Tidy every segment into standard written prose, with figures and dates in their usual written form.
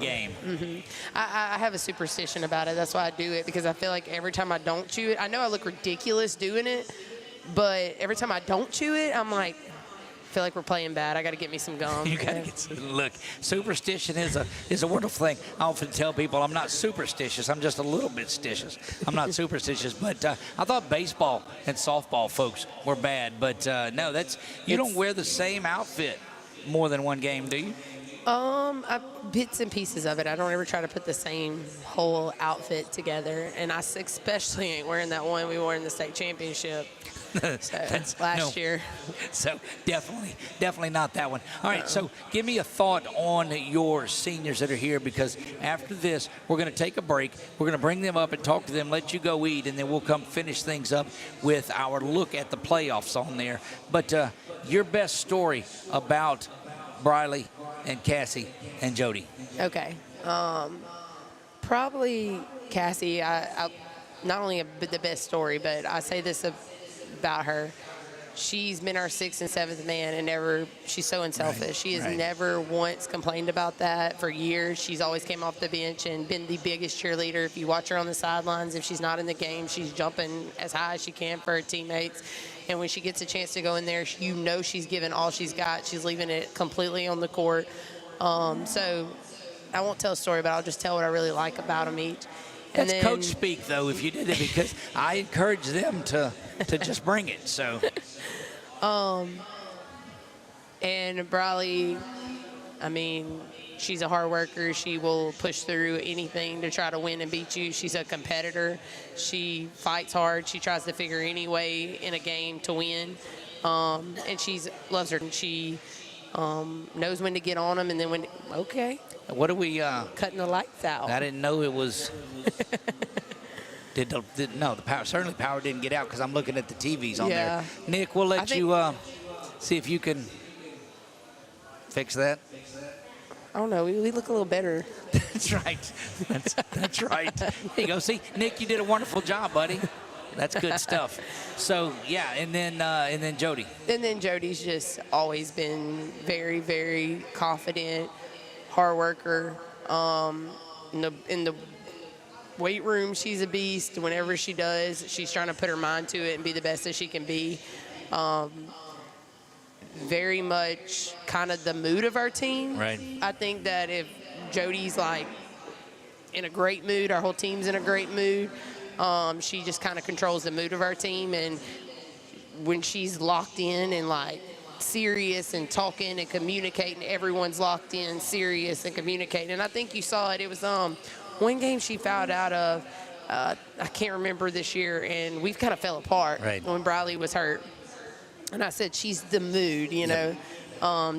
game. I have a superstition about it. That's why I do it, because I feel like every time I don't chew it, I know I look ridiculous doing it, but every time I don't chew it, I'm like, I feel like we're playing bad. I got to get me some gum. You got to get some. Look, superstition is a wonderful thing. I often tell people I'm not superstitious. I'm just a little bit stitious. I'm not superstitious, but I thought baseball and softball folks were bad. But no, you don't wear the same outfit more than one game, do you? Bits and pieces of it. I don't ever try to put the same whole outfit together, and I especially ain't wearing that one we wore in the state championship. Last year. So definitely not that one. All right, so give me a thought on your seniors that are here, because after this, we're going to take a break. We're going to bring them up and talk to them, let you go eat, and then we'll come finish things up with our look at the playoffs on there. But your best story about Briley and Cassie and Jody. Okay. Probably Cassie. I not only the best story, but I say this about her. She's been our 6th and 7th man, and she's so unselfish. Right, she has never once complained about that for years. She's always came off the bench and been the biggest cheerleader. If you watch her on the sidelines, if she's not in the game, she's jumping as high as she can for her teammates. And when she gets a chance to go in there, you know she's giving all she's got. She's leaving it completely on the court. So I won't tell a story, but I'll just tell what I really like about them each. And That's coach speak, though, if you did it, because I encourage them to just bring it. So, and Briley, I mean, she's a hard worker. She will push through anything to try to win and beat you. She's a competitor. She fights hard. She tries to figure any way in a game to win. And she loves her. And she knows when to get on them, and then okay. What do we cutting the lights out? I didn't know it was. No, the power, certainly power didn't get out, because I'm looking at the TVs on there. Nick, we'll let you see if you can fix that. I don't know. We look a little better. That's right. That's right. There you go. See, Nick, you did a wonderful job, buddy. That's good stuff. So, yeah, and then Jody. And then Jody's just always been very, very confident, hard worker. In the weight room, she's a beast. Whenever she does, she's trying to put her mind to it and be the best that she can be. Very much kind of the mood of our team. Right. I think that if Jody's like in a great mood, our whole team's in a great mood. She just kind of controls the mood of our team, and when she's locked in and like serious and talking and communicating, everyone's locked in, serious and communicating. And I think you saw it. It was one game she fouled out of. I can't remember this year, and we've kind of fell apart when Briley was hurt. And I said she's the mood, you know,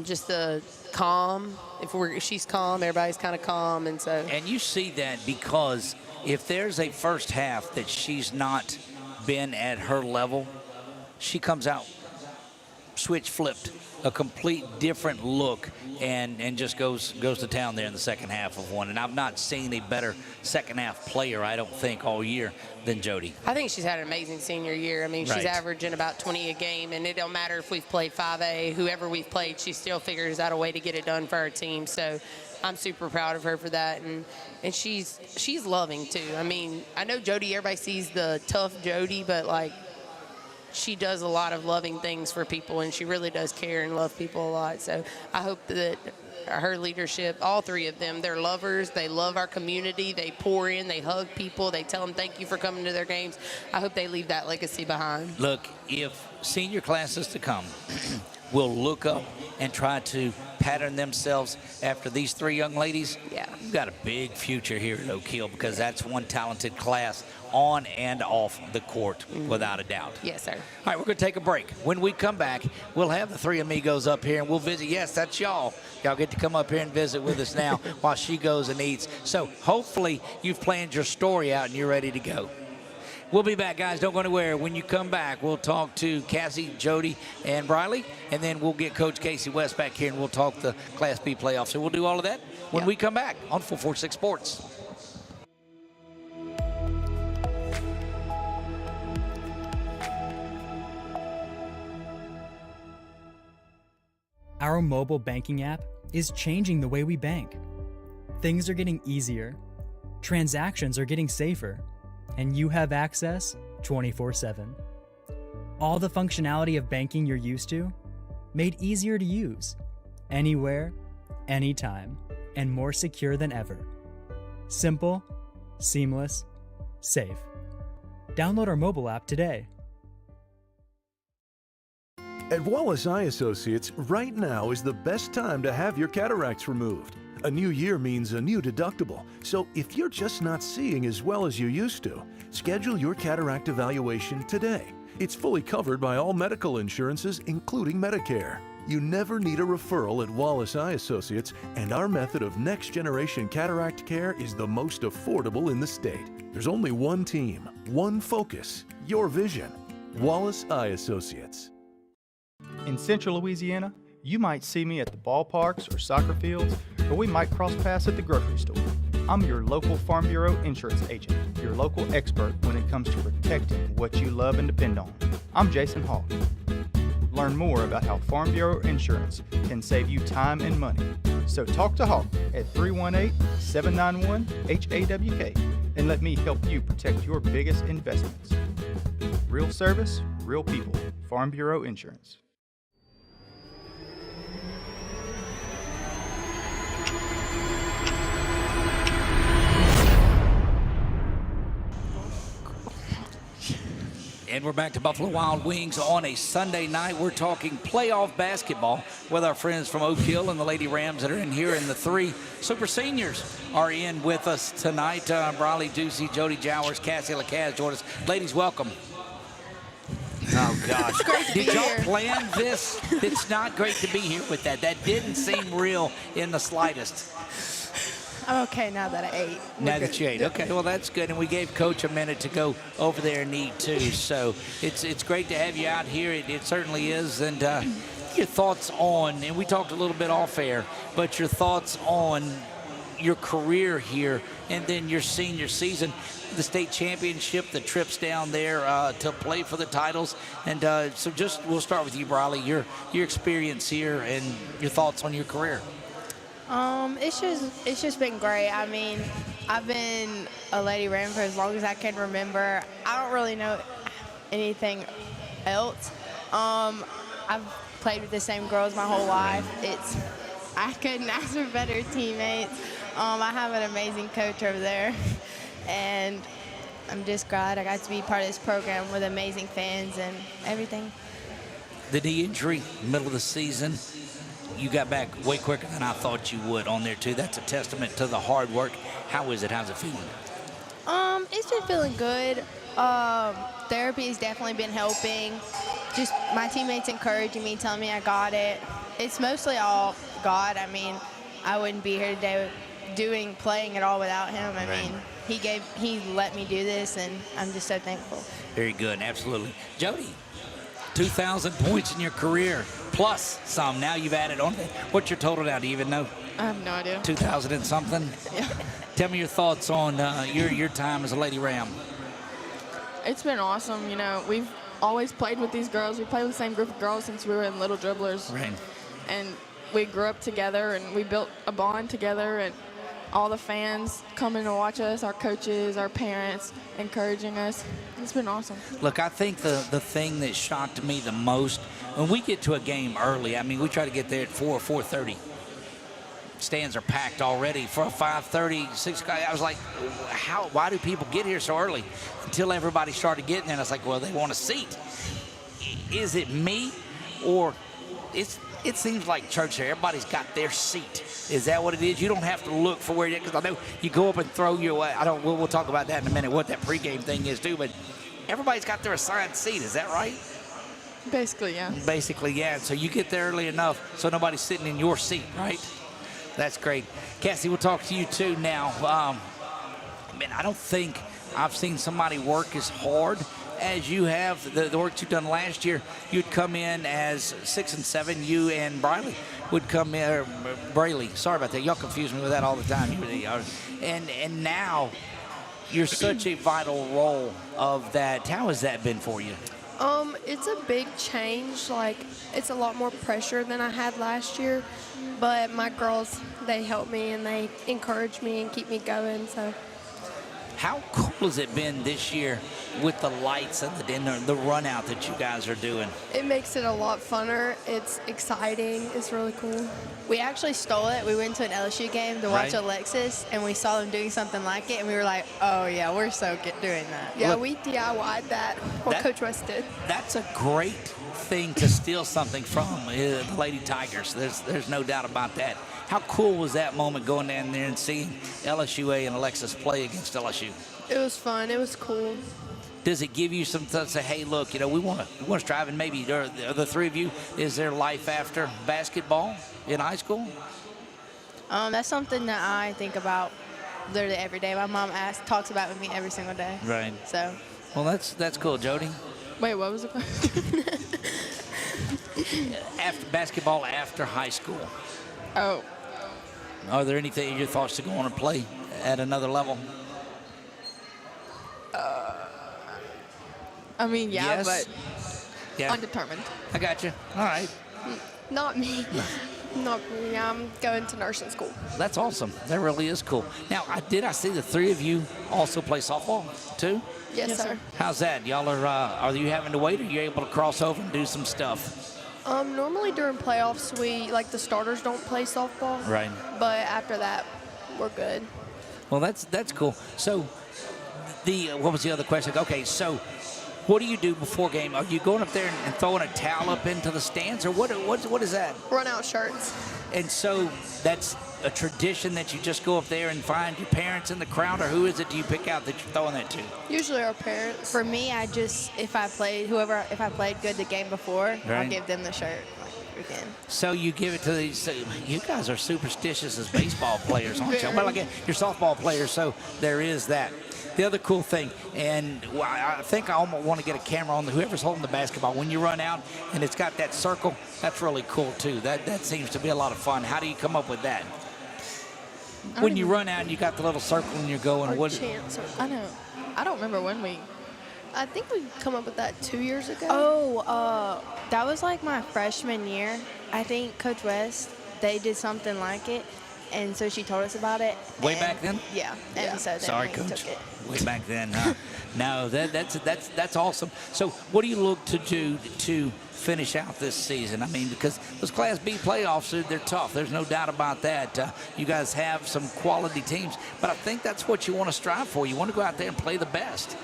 just the calm. If she's calm, everybody's kind of calm, and so. And you see that because if there's a first half that she's not been at her level, she comes out switch flipped, a complete different look, and just goes to town there in the second half of one. And I've not seen a better second half player, I don't think, all year than Jody. I think she's had an amazing senior year. I mean, she's averaging about 20 a game, and it don't matter if we've played 5A, whoever we've played, she still figures out a way to get it done for our team. So I'm super proud of her for that, and she's loving too. I mean, I know Jody, everybody sees the tough Jody, but like she does a lot of loving things for people, and she really does care and love people a lot. So I hope that her leadership, all three of them, they're lovers. They love our community. They pour in. They hug people. They tell them thank you for coming to their games. I hope they leave that legacy behind. Look, if senior classes to come will look up and try to pattern themselves after these three young ladies, you've got a big future here at Oak Hill, because that's one talented class on and off the court, without a doubt. Yes, sir. All right, we're going to take a break. When we come back, we'll have the three amigos up here, and we'll visit. Yes, that's y'all. Y'all get to come up here and visit with us now while she goes and eats. So hopefully you've planned your story out and you're ready to go. We'll be back, guys. Don't go anywhere. When you come back, we'll talk to Cassie, Jody, and Briley, and then we'll get Coach Kaci West back here, and we'll talk the Class B playoffs. So we'll do all of that when we come back on 446 Sports. Our mobile banking app is changing the way we bank. Things are getting easier, transactions are getting safer, and you have access 24/7. All the functionality of banking you're used to, made easier to use, anywhere, anytime, and more secure than ever. Simple, seamless, safe. Download our mobile app today. At Wallace Eye Associates, right now is the best time to have your cataracts removed. A new year means a new deductible, so if you're just not seeing as well as you used to, schedule your cataract evaluation today. It's fully covered by all medical insurances, including Medicare. You never need a referral at Wallace Eye Associates, and our method of next-generation cataract care is the most affordable in the state. There's only one team, one focus, your vision. Wallace Eye Associates. In Central Louisiana, you might see me at the ballparks or soccer fields, or we might cross paths at the grocery store. I'm your local Farm Bureau insurance agent, your local expert when it comes to protecting what you love and depend on. I'm Jason Hawk. Learn more about how Farm Bureau Insurance can save you time and money. So talk to Hawk at 318-791-HAWK and let me help you protect your biggest investments. Real service, real people. Farm Bureau Insurance. And we're back to Buffalo Wild Wings on a Sunday night. We're talking playoff basketball with our friends from Oak Hill and the Lady Rams that are in here. And the three super seniors are in with us tonight. Briley Ducey, Jody Jowers, Cassie LaCaz join us. Ladies, welcome. Oh, gosh. Did y'all plan this? It's not great to be here with that. That didn't seem real in the slightest. I'm okay now that I ate. Now that you ate. Okay, well, that's good. And we gave Coach a minute to go over there and eat, too. So it's great to have you out here. It certainly is. And your thoughts on, and we talked a little bit off air, but your thoughts on your career here and then your senior season, the state championship, the trips down there to play for the titles. And so we'll start with you, Briley, your experience here and your thoughts on your career. It's just been great. I mean, I've been a Lady Ram for as long as I can remember. I don't really know anything else. I've played with the same girls my whole life. I couldn't ask for better teammates. I have an amazing coach over there, and I'm just glad I got to be part of this program with amazing fans and everything. The knee injury, middle of the season. You got back way quicker than I thought you would on there, too. That's a testament to the hard work. How is it? How's it feeling? It's been feeling good. Therapy has definitely been helping. Just my teammates encouraging me, telling me I got it. It's mostly all God. I mean, I wouldn't be here today playing at all without him. I mean, he let me do this, and I'm just so thankful. Very good, absolutely. Jody, 2,000 points in your career, plus some. Now you've added on. What's your total now? Do you even know? I have no idea. 2,000 and something? Yeah. Tell me your thoughts on your time as a Lady Ram. It's been awesome. You know, we've always played with these girls. We played with the same group of girls since we were in Little Dribblers. Right. And we grew up together, and we built a bond together, and all the fans coming to watch us, our coaches, our parents, encouraging us. It's been awesome. Look, I think the thing that shocked me the most, when we get to a game early, I mean, we try to get there at 4:30. Stands are packed already. For a 5:30, 6 o'clock, I was like, why do people get here so early? Until everybody started getting there, and I was like, well, they want a seat. Is it me, or it seems like church there, everybody's got their seat. Is that what it is? You don't have to look for where it is, because I know you go up and throw your way. We'll talk about that in a minute, what that pregame thing is too, but everybody's got their assigned seat. Is that right? Basically, yeah. Basically, yeah. So you get there early enough so nobody's sitting in your seat, right? That's great. Cassie, we'll talk to you too now. Man, I don't think I've seen somebody work as hard as you have. The work you've done last year, you'd come in as 6 and 7. You and Briley would come in. Braley, sorry about that. Y'all confuse me with that all the time. And now you're such a vital role of that. How has that been for you? It's a big change. Like, it's a lot more pressure than I had last year. But my girls, they help me and they encourage me and keep me going. So. How cool has it been this year with the lights and the run out that you guys are doing? It makes it a lot funner. It's exciting. It's really cool. We actually stole it. We went to an LSU game to watch Alexis, and we saw them doing something like it, and we were like, oh, yeah, we're so good doing that. Yeah, Look, we DIY'd that, what Coach West did. That's a great thing to steal something from the Lady Tigers. There's no doubt about that. How cool was that moment going down there and seeing LSUA and Alexis play against LSU? It was fun. It was cool. Does it give you some to say, hey, look, we want to strive, and maybe the three of you, is there life after basketball in high school? That's something that I think about literally every day. My mom talks about it with me every single day. Right. So. Well, that's cool, Jody. Wait, what was the question? After basketball after high school. Oh. Are there anything your thoughts to go on and play at another level? I mean, yeah, Yes. but Yeah, undetermined. I got you. All right. Not me. Not me. I'm going to nursing school. That's awesome. That really is cool. Now, I see the three of you also play softball too? Yes, sir. How's that? Y'all are you having to wait, or are you able to cross over and do some stuff? Normally during playoffs, the starters don't play softball. Right. But after that, we're good. Well, that's cool. So, what was the other question? Okay, so what do you do before game? Are you going up there and throwing a towel up into the stands, or what is that? Run out shirts. And so that's a tradition that you just go up there and find your parents in the crowd, or who is it do you pick out that you're throwing that to? Usually our parents. For me, if I played good the game before, I'll give them the shirt again. So you give it to these. So you guys are superstitious as baseball players, aren't you? Well, again, you're softball players, so there is that. The other cool thing, and I think I almost want to get a camera on whoever's holding the basketball. When you run out and it's got that circle, that's really cool too. That seems to be a lot of fun. How do you come up with that? When you run out and you got the little circle and you're going, what? Chant circle. I know. I don't remember when we. I think we come up with that 2 years ago. Oh, that was like my freshman year. I think Coach West, they did something like it, and so she told us about it. Way back then? Yeah. And so then Sorry, we Coach. took it. Way back then, huh? No, that's awesome. So what do you look to do to finish out this season? I mean, because those Class B playoffs, they're tough. There's no doubt about that. You guys have some quality teams, but I think that's what you want to strive for. You want to go out there and play the best.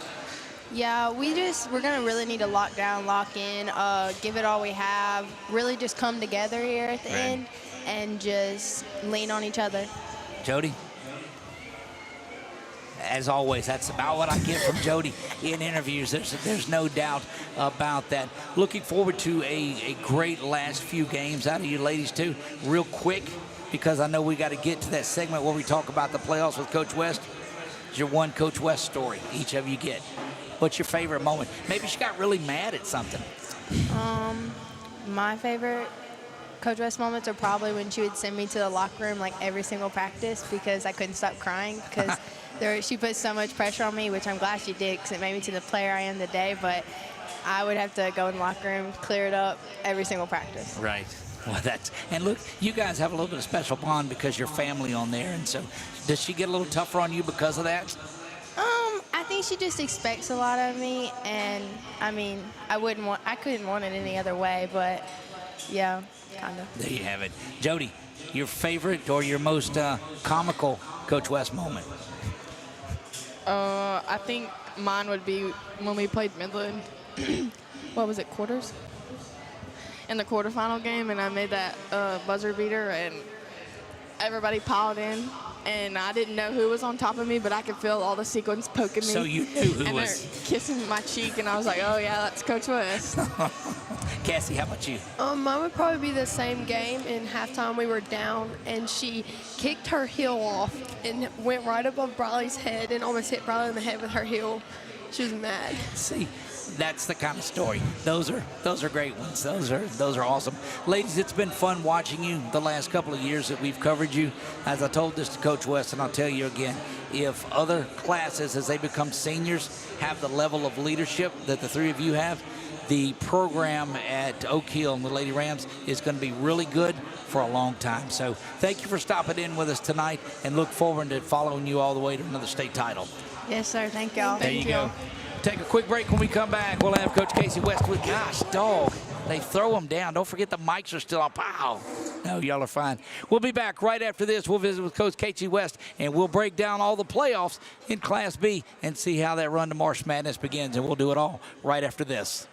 Yeah, we're going to really need to lock down, lock in, give it all we have, really just come together here at the end and just lean on each other. Jody? As always, that's about what I get from Jody in interviews. There's no doubt about that. Looking forward to a great last few games out of you ladies, too. Real quick, because I know we got to get to that segment where we talk about the playoffs with Coach West. It's your one Coach West story each of you get. What's your favorite moment? Maybe she got really mad at something. My favorite Coach West moments are probably when she would send me to the locker room like every single practice because I couldn't stop crying because she put so much pressure on me, which I'm glad she did because it made me to the player I am today. But I would have to go in the locker room, clear it up every single practice. Right. Well, and look, you guys have a little bit of special bond because you're family on there. And so does she get a little tougher on you because of that? I think she just expects a lot of me, and I mean, I couldn't want it any other way, but yeah, kind of. There you have it. Jody, your favorite or your most comical Coach West moment? I think mine would be when we played Midland. What was it, quarters? In the quarterfinal game, and I made that buzzer beater, and everybody piled in. And I didn't know who was on top of me, but I could feel all the sequins poking me. So you knew who and was. they're kissing my cheek, and I was like, oh, yeah, that's Coach West. Cassie, how about you? Mine would probably be the same game. In halftime, we were down, and she kicked her heel off and went right above Briley's head and almost hit Briley in the head with her heel. She was mad. See, that's the kind of story. Those are great ones. Those are awesome. Ladies, it's been fun watching you the last couple of years that we've covered you. As I told this to Coach West, and I'll tell you again, if other classes, as they become seniors, have the level of leadership that the three of you have, the program at Oak Hill and the Lady Rams is going to be really good for a long time. So thank you for stopping in with us tonight, and look forward to following you all the way to another state title. Yes, sir. Thank y'all. There you go. Take a quick break. When we come back, we'll have Coach Kaci West with, gosh, dog. They throw them down. Don't forget the mics are still on. Pow. No, y'all are fine. We'll be back right after this. We'll visit with Coach Kaci West, and we'll break down all the playoffs in Class B and see how that run to March Madness begins, and we'll do it all right after this.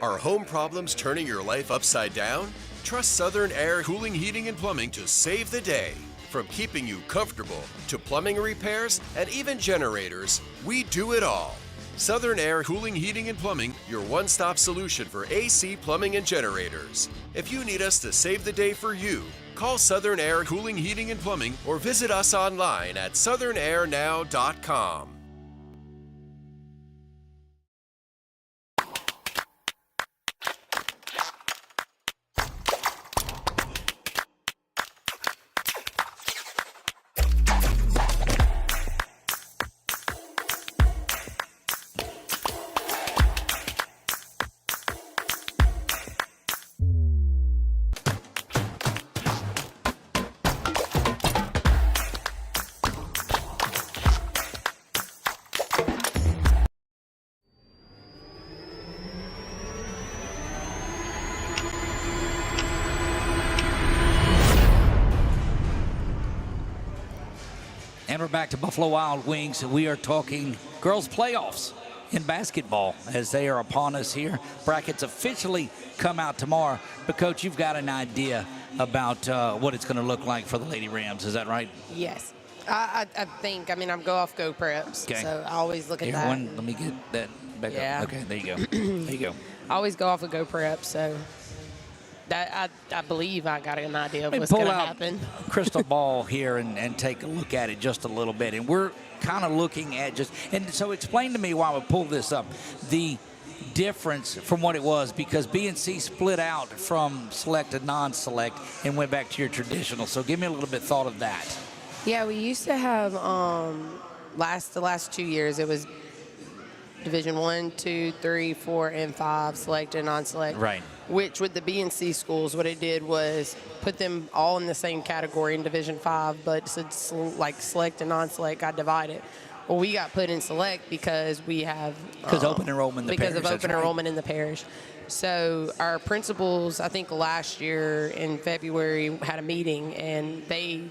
Are home problems turning your life upside down? Trust Southern Air Cooling, Heating, and Plumbing to save the day. From keeping you comfortable to plumbing repairs and even generators, we do it all. Southern Air Cooling, Heating, and Plumbing, your one-stop solution for AC, plumbing, and generators. If you need us to save the day for you, call Southern Air Cooling, Heating, and Plumbing or visit us online at southernairnow.com. And we're back to Buffalo Wild Wings. We are talking girls playoffs in basketball as they are upon us here. Brackets officially come out tomorrow. But, Coach, you've got an idea about what it's going to look like for the Lady Rams. Is that right? Yes. I think, I'm go off Go Preps. Okay. So I always look at that. Let me get that back up. Okay, there you go. There you go. I always go off of Go Preps, so that I believe I got an idea of what's going to happen. Crystal ball here and take a look at it just a little bit. And we're kind of looking at and so explain to me while we pull this up, the difference from what it was, because B&C split out from select to non-select and went back to your traditional. So give me a little bit thought of that. Yeah, we used to have the last 2 years it was Division 1, 2, 3, 4, and 5, select and non-select. Right. Which with the B&C schools, what it did was put them all in the same category in Division 5, but like select and non-select got divided. Well, we got put in select because we have open enrollment in the parish. Because of open enrollment in the parish. So our principals, I think last year in February, had a meeting and they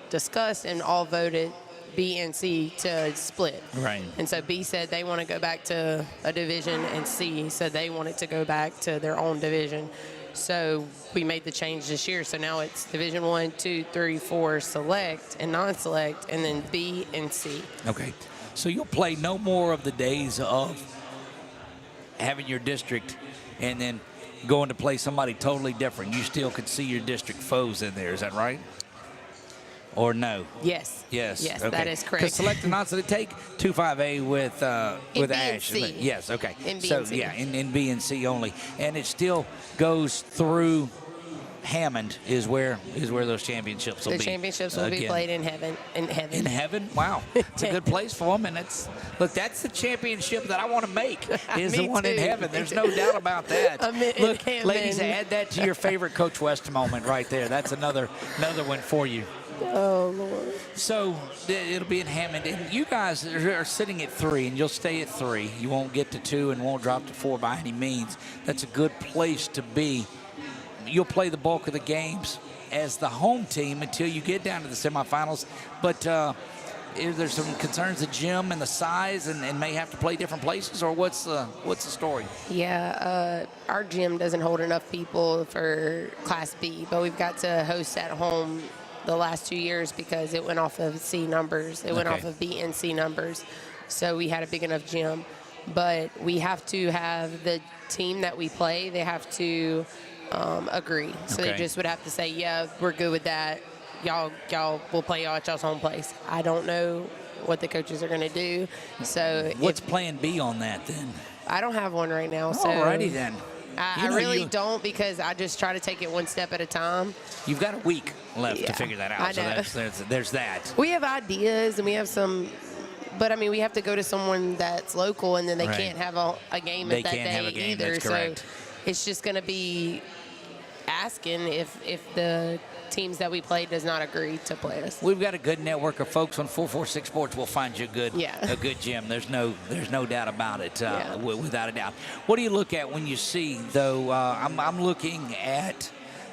discussed and all voted B and C to split. Right. And so B said they want to go back to a division, and C said they wanted to go back to their own division. So we made the change this year. So now it's Division 1, 2, 3, 4 select and non-select, and then B and C. Okay. So you'll play no more of the days of having your district and then going to play somebody totally different. You still could see your district foes in there. Is that right? or no? Yes. Yes. Yes, okay. that is correct. Because select and non-select, they take 2-5A with B and Ash. C. Yes. Okay. In B so and C. yeah, in B and C only, and it still goes through. Hammond is where those championships will be. The championships will be played in heaven. In heaven. Wow, it's a good place for them, and that's the championship that I want to make. Is the one in heaven. There's no doubt about that. Look, ladies, add that to your favorite Coach West moment right there. That's another one for you. Oh Lord. So it'll be in Hammond, and you guys are sitting at 3, and you'll stay at 3. You won't get to 2 and won't drop to 4 by any means. That's a good place to be. You'll play the bulk of the games as the home team until you get down to the semifinals. But there's some concerns, the gym and the size, and may have to play different places, or what's the story? Yeah, our gym doesn't hold enough people for Class B, but we've got to host at home the last 2 years because it went off of C numbers. It went off of B and C numbers. So we had a big enough gym. But we have to have the team that we play, they have to agree. So they just would have to say, yeah, we're good with that. Y'all will play y'all at y'all's home place. I don't know what the coaches are going to do. So what's plan B on that then? I don't have one right now. So alrighty then. I really don't, because I just try to take it one step at a time. You've got a week left to figure that out. I know. So there's that. We have ideas and we have some, but I mean, we have to go to someone that's local, and then they can't have a game at that day either. So it's just going to be asking if the teams that we play does not agree to play us. We've got a good network of folks on 446 Sports. We'll find you a good gym. There's no doubt about it, without a doubt. What do you look at when you see, though? I'm looking at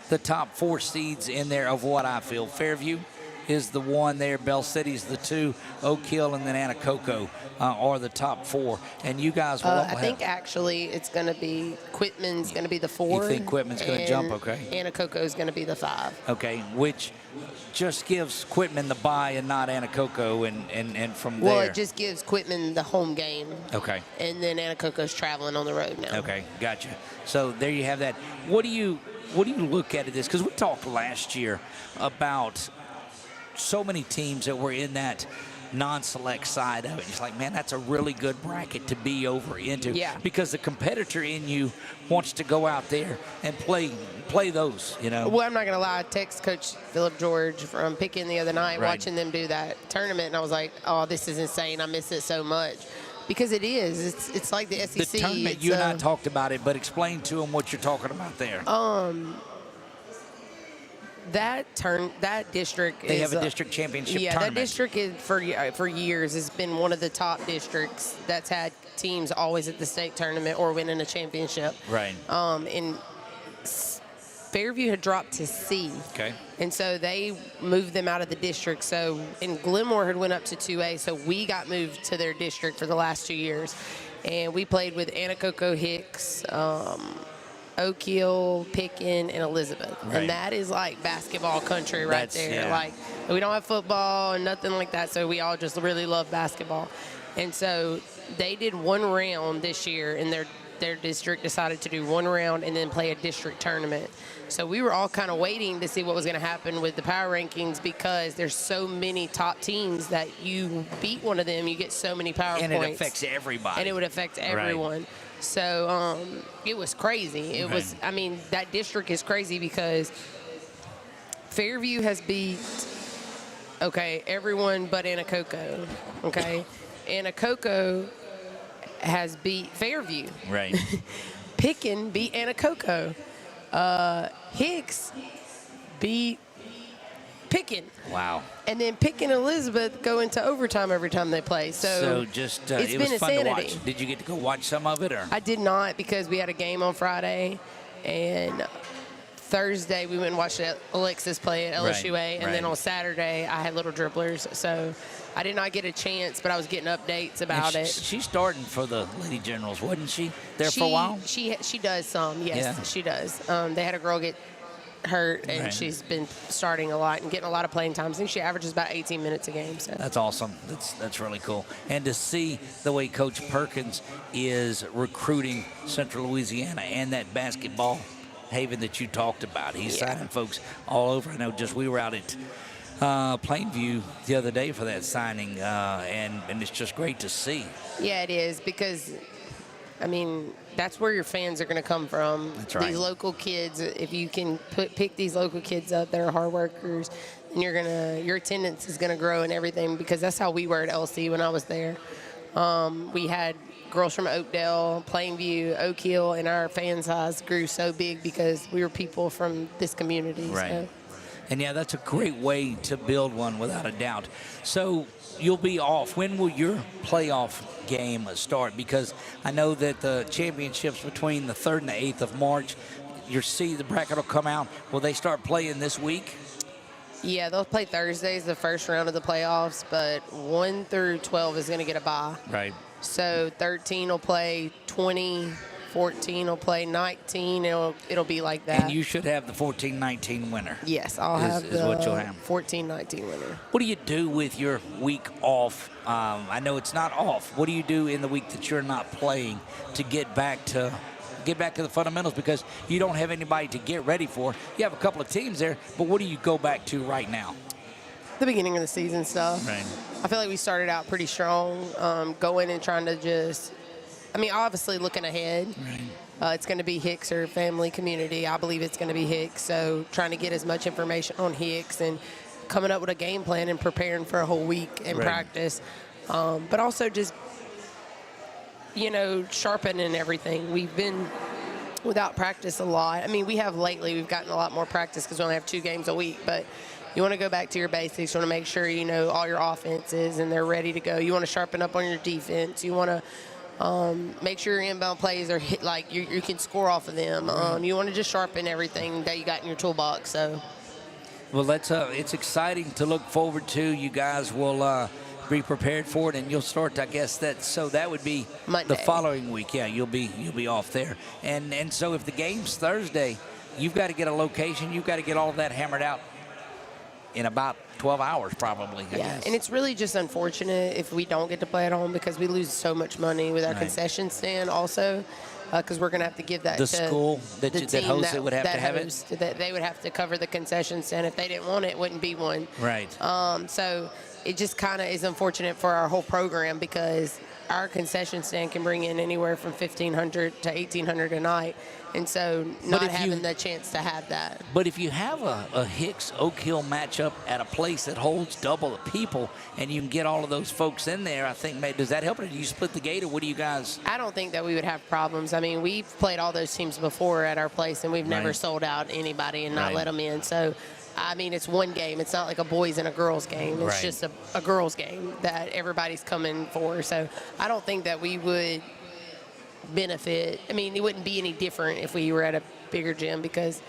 the top 4 seeds in there of what I feel. Fairview is the one there. Bell City's the 2. Oak Hill and then Anacoco are the top 4. And you guys will I think actually it's going to be Quitman's going to be the 4. You think Quitman's going to jump? Okay. Anacoco is going to be the 5. Okay, which just gives Quitman the bye and not Anacoco, and from there. Well, it just gives Quitman the home game. Okay. And then Anacoco's traveling on the road now. Okay, gotcha. So there you have that. What do you look at this? Because we talked last year about so many teams that were in that non-select side of it. It's like, man, that's a really good bracket to be over into. Yeah. Because the competitor in you wants to go out there and play those, you know. Well, I'm not going to lie. I text Coach Philip George from Pickin the other night, watching them do that tournament, and I was like, oh, this is insane. I miss it so much. Because it is. It's like the SEC. The tournament, you and I talked about it, but explain to them what you're talking about there. That district they have a district championship tournament. That district is for years has been one of the top districts that's had teams always at the state tournament or winning a championship. Right. And Fairview had dropped to C. Okay. And so they moved them out of the district. So, and Glenmore had went up to 2A, so we got moved to their district for the last 2 years. And we played with Anacoco, Hicks, Oak Hill, Pickin, and Elizabeth. Right. And that is like basketball country right there. Yeah. Like, we don't have football and nothing like that, so we all just really love basketball. And so they did one round this year, and their district decided to do one round and then play a district tournament. So we were all kind of waiting to see what was going to happen with the power rankings, because there's so many top teams that you beat one of them, you get so many power points. And it affects everybody. And it would affect everyone. Right. So it was crazy. It was, I mean, that district is crazy because Fairview has beat, everyone but Anacoco, Anacoco has beat Fairview. Right. Pickin beat Anacoco. Hicks beat Pickin. Wow. And then Pickin and Elizabeth go into overtime every time they play. So just it's it been was fun insanity. to watch. Did you get to go watch some of it, or? I did not, because we had a game on Friday, and Thursday we went and watched Alexis play at LSUA, and then on Saturday I had little dribblers, so I did not get a chance, but I was getting updates about it. She's starting for the Lady Generals, wasn't she? For a while? She does some, yes, she does. They had a girl get hurt, and she's been starting a lot and getting a lot of playing time. I think she averages about 18 minutes a game. So that's awesome. That's really cool. And to see the way Coach Perkins is recruiting Central Louisiana and that basketball haven that you talked about. He's signing folks all over. I know we were out at Plainview the other day for that signing, and it's just great to see. Yeah, it is, because, I mean, that's where your fans are going to come from. That's right. These local kids, if you can pick these local kids up that are hard workers, and your attendance is going to grow and everything, because that's how we were at LC when I was there. We had girls from Oakdale, Plainview, Oak Hill, and our fan size grew so big because we were people from this community. Right. So. And, yeah, that's a great way to build one without a doubt. So you'll be off. When will your playoff game start? Because I know that the championships between the 3rd and the 8th of March, the bracket will come out. Will they start playing this week? Yeah, they'll play Thursdays, the first round of the playoffs, but 1 through 12 is going to get a bye. Right. So 13 will play 20, 14 will play 19. It'll be like that. And you should have the 14-19 winner. Yes, I'll have is what you'll have. 14-19 winner. What do you do with your week off? I know it's not off. What do you do in the week that you're not playing to get back to the fundamentals, because you don't have anybody to get ready for? You have a couple of teams there, but what do you go back to right now? The beginning of the season stuff. Right. I feel like we started out pretty strong, going and trying to obviously looking ahead. Right. It's going to be Hicks or family community. I believe it's going to be Hicks. So trying to get as much information on Hicks and coming up with a game plan and preparing for a whole week in practice. But also just, sharpening everything. We've been without practice a lot. I mean, we've gotten a lot more practice because we only have 2 games a week. But you want to go back to your basics. You want to make sure you know all your offenses and they're ready to go. You want to sharpen up on your defense. You want to make sure your inbound plays are hit, like you can score off of them. You want to just sharpen everything that you got in your toolbox. So, well, it's exciting to look forward to. You guys will be prepared for it, and you'll start. I guess that would be Monday. The following week. Yeah, you'll be off there, and so if the game's Thursday, you've got to get a location. You've got to get all of that hammered out in about 12 hours, probably. I guess. And it's really just unfortunate if we don't get to play at home, because we lose so much money with our concession stand also, because we're going to have to give that the to school that hosts it would have to have it. That they would have to cover the concession stand. If they didn't want it, it wouldn't be one. Right. So it just kind of is unfortunate for our whole program, because our concession stand can bring in anywhere from $1,500 to $1,800 a night. And so not having the chance to have that. But if you have a Hicks-Oak Hill matchup at a place that holds double the people and you can get all of those folks in there, I think, does that help? Or do you split the gate, or what do you guys? I don't think that we would have problems. I mean, we've played all those teams before at our place, and we've never sold out anybody and not let them in. So, I mean, it's one game. It's not like a boys and a girls game. It's just a girls game that everybody's coming for. So I don't think that we would benefit. I mean, it wouldn't be any different if we were at a bigger gym, because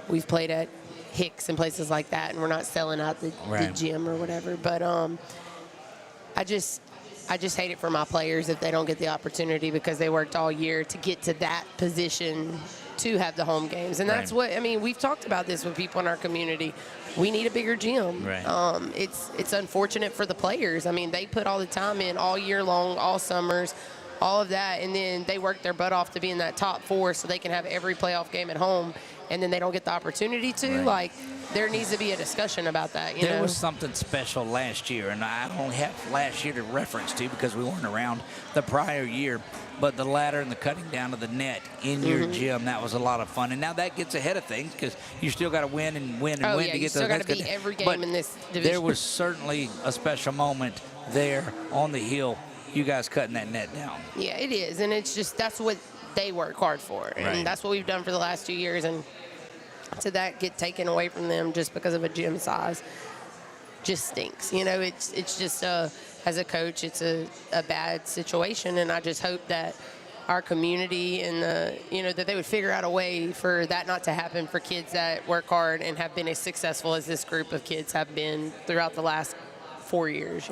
we've played at Hicks and places like that, and we're not selling out the gym or whatever. But I just hate it for my players if they don't get the opportunity, because they worked all year to get to that position to have the home games. And that's what, I mean, we've talked about this with people in our community. We need a bigger gym. It's unfortunate for the players. I mean, they put all the time in all year long, all summers, all of that, and then they work their butt off to be in that top 4 so they can have every playoff game at home, and then they don't get the opportunity to. Like, there needs to be a discussion about that. There was something special last year, and I only have last year to reference to because we weren't around the prior year, but the ladder and the cutting down of the net in your gym, that was a lot of fun. And now that gets ahead of things, because you still got to win and win and win to get to the next. You still got to beat every game in this division. There was certainly a special moment there on the hill, you guys cutting that net down. Yeah, it is, and it's just, that's what they work hard for, and that's what we've done for the last 2 years, and to that get taken away from them just because of a gym size just stinks. It's just as a coach, it's a bad situation, and I just hope that our community and that they would figure out a way for that not to happen for kids that work hard and have been as successful as this group of kids have been throughout the last 4 years.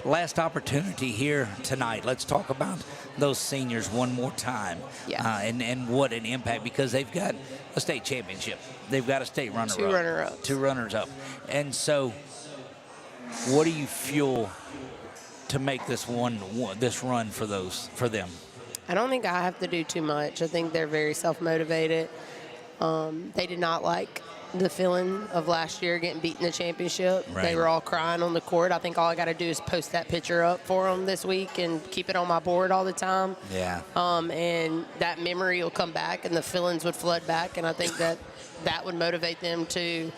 Last opportunity here tonight. Let's talk about those seniors one more time. And what an impact, because they've got a state championship. They've got a state runner-up. Two runners-up. And so what do you fuel to make this run for them? I don't think I have to do too much. I think they're very self-motivated. They did not like the feeling of last year getting beat in the championship. Right. They were all crying on the court. I think all I got to do is post that picture up for them this week and keep it on my board all the time. Yeah. And that memory will come back and the feelings would flood back. And I think that would motivate them to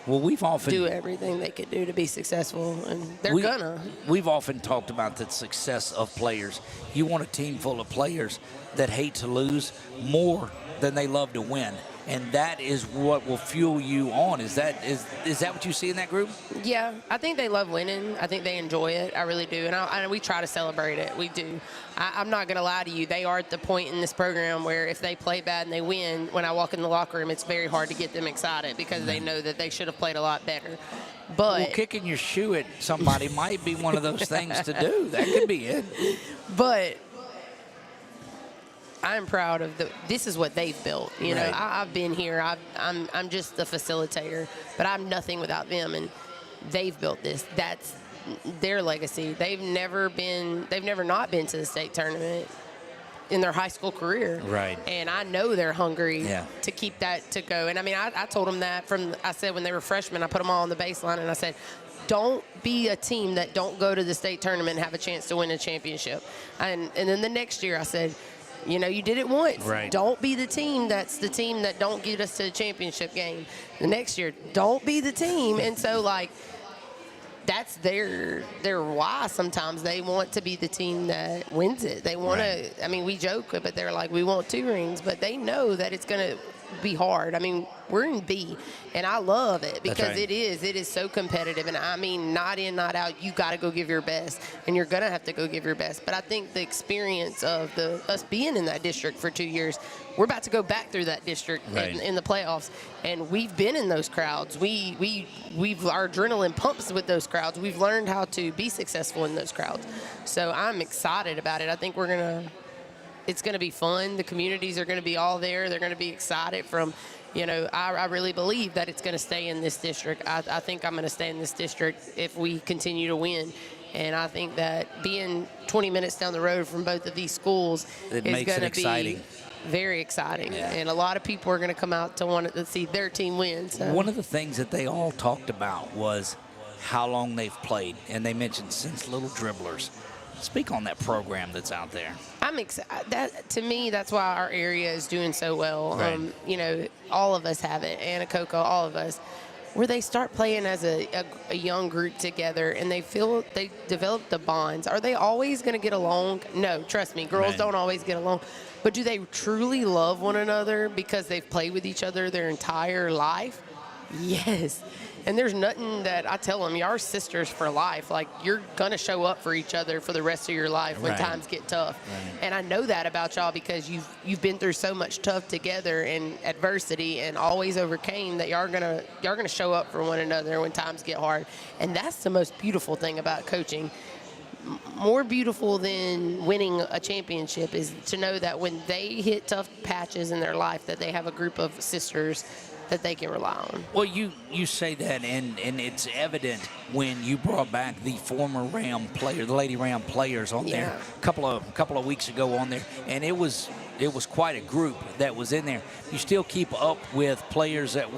we've often do everything they could do to be successful. And they're gonna. We've often talked about the success of players. You want a team full of players that hate to lose more than they love to win. And that is what will fuel you on. Is that what you see in that group? Yeah, I think they love winning. I think they enjoy it. I really do. And we try to celebrate it. We do. I'm not going to lie to you. They are at the point in this program where if they play bad and they win, when I walk in the locker room, it's very hard to get them excited because they know that they should have played a lot better. But well, kicking your shoe at somebody might be one of those things to do. That could be it. But I'm proud of this is what they've built. You know, Right. I've been here. I'm just the facilitator, but I'm nothing without them. And they've built this. That's their legacy. They've never not been to the state tournament in their high school career. Right. And I know they're hungry Yeah. to keep that to go. And I mean, I told them that I said when they were freshmen, I put them all on the baseline and I said, don't be a team that don't go to the state tournament and have a chance to win a championship. And then the next year I said, you know, you did it once. Right. Don't be the team that's the team that don't get us to the championship game. The next year, don't be the team. And so, like, that's their why. Sometimes they want to be the team that wins it. They want to, I mean, we joke, but they're like, we want 2 rings. But they know that it's going to be hard. I mean, we're in B, and I love it because right. it is so competitive. And I mean, night in, night out, you got to go give your best, and you're going to have to go give your best. But I think the experience of us being in that district for 2 years, we're about to go back through that district Right. in the playoffs, and we've been in those crowds. We've our adrenaline pumps with those crowds. We've learned how to be successful in those crowds. So I'm excited about it. I think it's going to be fun. The communities are going to be all there. They're going to be excited from, you know, I really believe that it's going to stay in this district. I think I'm going to stay in this district if we continue to win. And I think that being 20 minutes down the road from both of these schools is going to be very exciting. Yeah. And a lot of people are going to come out to want to see their team win. So. One of the things that they all talked about was how long they've played. And they mentioned since little dribblers. Speak on that program that's out there. I'm excited. That to me, that's why our area is doing so well. Right. You know, all of us have it. Anna Coco, all of us, where they start playing as a young group together, and they develop the bonds. Are they always going to get along? No, trust me, girls Right. don't always get along. But do they truly love one another because they've played with each other their entire life? Yes. And there's nothing that I tell them, you're sisters for life. Like, you're going to show up for each other for the rest of your life when Right. times get tough. Right. And I know that about y'all because you've been through so much tough together and adversity and always overcame that y'all are gonna show up for one another when times get hard. And that's the most beautiful thing about coaching. More beautiful than winning a championship is to know that when they hit tough patches in their life that they have a group of sisters that they can rely on. Well, you say that, and it's evident when you brought back the former Ram player, the Lady Ram players on there a couple of weeks ago on there, and it was quite a group that was in there. You still keep up with players that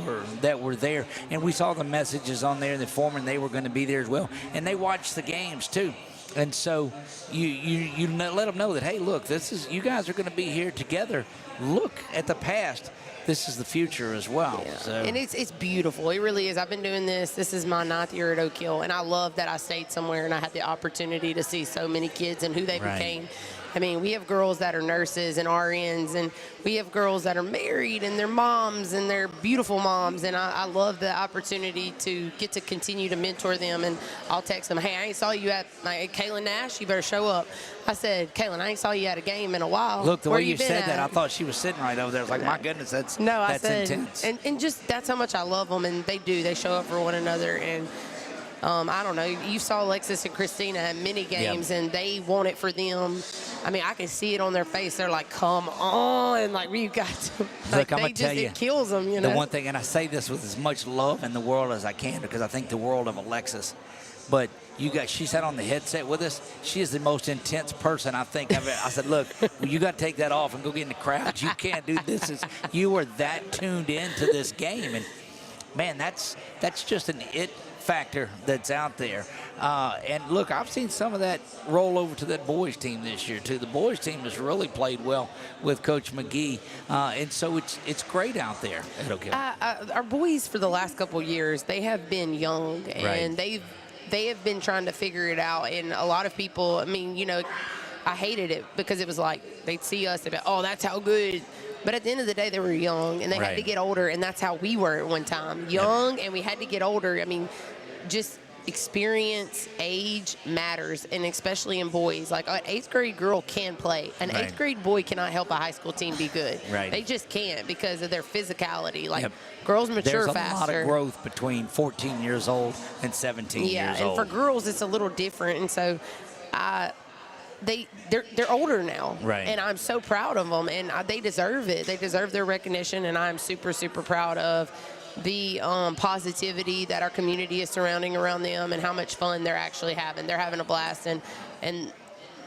were there, and we saw the messages on there. The former, and they were going to be there as well, and they watched the games too. And so you let them know that, hey, look, you guys are going to be here together. Look at the past. This is the future as well. Yeah. So. And it's beautiful. It really is. I've been doing this. This is my 9th year at Oak Hill, and I love that I stayed somewhere and I had the opportunity to see so many kids and who they Right. became. I mean, we have girls that are nurses and RNs, and we have girls that are married and they're moms and they're beautiful moms. And I love the opportunity to get to continue to mentor them. And I'll text them, hey, I ain't saw you at Kaylin Nash. You better show up. I said, Kaylin, I ain't saw you at a game in a while. Look, the Where way you been said at? that, I thought she was sitting right over there. I was like, my goodness, that's intense. And just that's how much I love them, and they do. They show up for one another, and I don't know. You saw Alexis and Christina at mini games, and they want it for them. I mean, I can see it on their face. They're like, "Come on!" Like we got to. Like, Look, I'm gonna tell you, it kills them. You know. The one thing, and I say this with as much love in the world as I can, because I think the world of Alexis. But she sat on the headset with us. She is the most intense person I think I've ever. I said, look, you got to take that off and go get in the crowd. You can't do this. You are that tuned into this game, and man, that's just an it factor that's out there. And look, I've seen some of that roll over to that boys team this year too. The boys team has really played well with Coach McGee, and so it's great out there at Oak Hill. Our boys for the last couple years, they have been young, and they have been trying to figure it out. And a lot of people, I mean, you know, I hated it because it was like they'd see us, they'd be, oh, that's how good. But at the end of the day, they were young, and they had to get older, and that's how we were at one time. Young, and we had to get older. I mean, just experience, age matters, and especially in boys. Like an 8th grade girl can play. An 8th grade boy cannot help a high school team be good. They just can't because of their physicality. Like girls mature faster. There's a lot of growth between 14 years old and 17 years old. And for girls, it's a little different. And so they're older now, and I'm so proud of them, and they deserve it. They deserve their recognition, and I'm super, super proud of the positivity that our community is surrounding around them and how much fun they're actually having. They're having a blast, and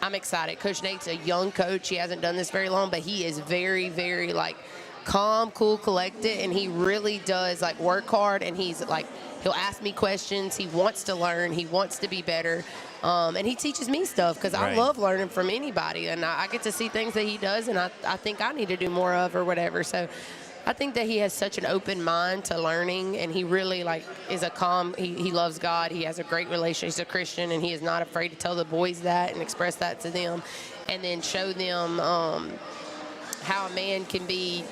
I'm excited. Coach Nate's a young coach. He hasn't done this very long, but he is very, very, like, calm, cool, collected, and he really does, like, work hard, and he's, like, he'll ask me questions. He wants to learn. He wants to be better. And he teaches me stuff because I love learning from anybody. And I get to see things that he does, and I think I need to do more of or whatever. So I think that he has such an open mind to learning, and he really, like, is a calm, he loves God. He has a great relationship. He's a Christian, and he is not afraid to tell the boys that and express that to them, and then show them how a man can be,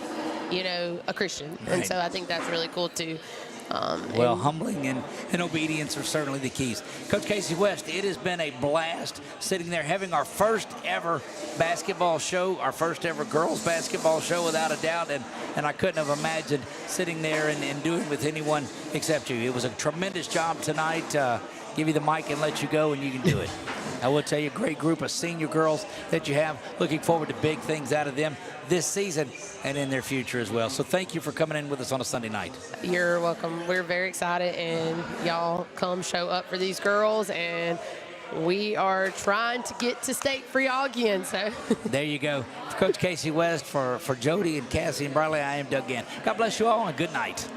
you know, a Christian. And so I think that's really cool, too. Well, humbling and obedience are certainly the keys. Coach Kaci West, it has been a blast sitting there having our first ever basketball show, our first ever girls basketball show without a doubt, and I couldn't have imagined sitting there and doing it with anyone except you. It was a tremendous job tonight. Give you the mic and let you go, and you can do it. I will tell you, a great group of senior girls that you have. Looking forward to big things out of them this season and in their future as well. So thank you for coming in with us on a Sunday night. You're welcome. We're very excited, and y'all come show up for these girls, and we are trying to get to state for y'all again. So there you go. For Coach Kaci West, for Jody and Cassie and Briley, I am Doug Gann. God bless you all, and good night.